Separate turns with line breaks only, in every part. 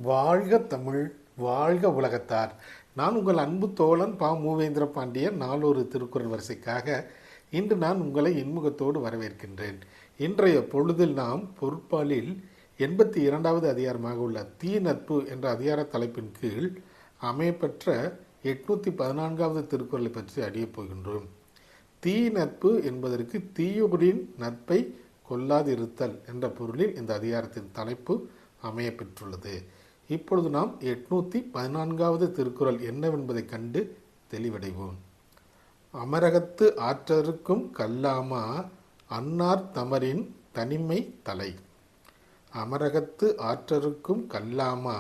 வாழ்க தமிழ், வாழ்க உலகத்தார். நான் உங்கள் அன்பு தோழன் பா. மூவேந்திர பாண்டியன். நாளொரு திருக்குறள் வரிசைக்காக இன்று நான் உங்களை இன்முகத்தோடு வரவேற்கின்றேன். இன்றைய பொழுதில் நாம் பொருட்பாலில் 82வது அதிகாரமாக உள்ள தீ நட்பு என்ற அதிகார தலைப்பின் கீழ் அமையப்பெற்ற 814வது திருக்குறளை பற்றி அறியப் போகின்றோம். தீ நட்பு என்பதற்கு தீயோரின் நட்பை கொல்லாதிருத்தல் என்ற பொருளில் இந்த அதிகாரத்தின் தலைப்பு அமைய பெற்றுள்ளது. இப்பொழுது நாம் 814வது திருக்குறள் என்னவென்பதை கண்டு தெளிவடைவோம். அமரகத்து ஆற்றருக்கும் கல்லாமா அன்னார் தமரின் தனிமை தலை. அமரகத்து ஆற்றருக்கும் கல்லாமா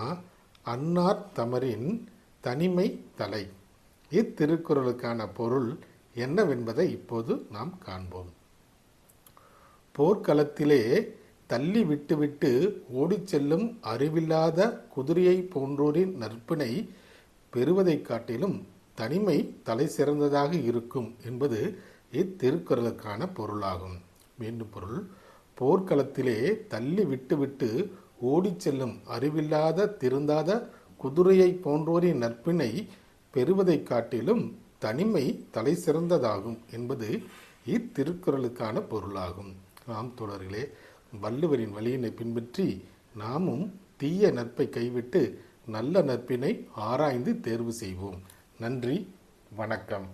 அன்னார் தமரின் தனிமை தலை. இத்திருக்குறளுக்கான பொருள் என்னவென்பதை இப்போது நாம் காண்போம். போர்க்களத்திலே தள்ளி விட்டுவிட்டு ஓடிச் செல்லும் அறிவில்லாத குதிரையை போன்றோரின் நட்பினை பெறுவதைக் காட்டிலும் தனிமை தலை சிறந்ததாக இருக்கும் என்பது இத்திருக்குறளுக்கான பொருளாகும். மீண்டும் பொருள்: போர்க்களத்திலே தள்ளி விட்டுவிட்டு ஓடிச் செல்லும் அறிவில்லாத திருந்தாத குதிரையை போன்றோரின் நட்பினை பெறுவதைக் காட்டிலும் தனிமை தலை சிறந்ததாகும் என்பது இத்திருக்குறளுக்கான பொருளாகும். நாம் தோழர்களே, வள்ளுவரின் வழியினை பின்பற்றி நாமும் தீய நட்பை கைவிட்டு நல்ல நட்பினை ஆராய்ந்து தேர்வு செய்வோம். நன்றி, வணக்கம்.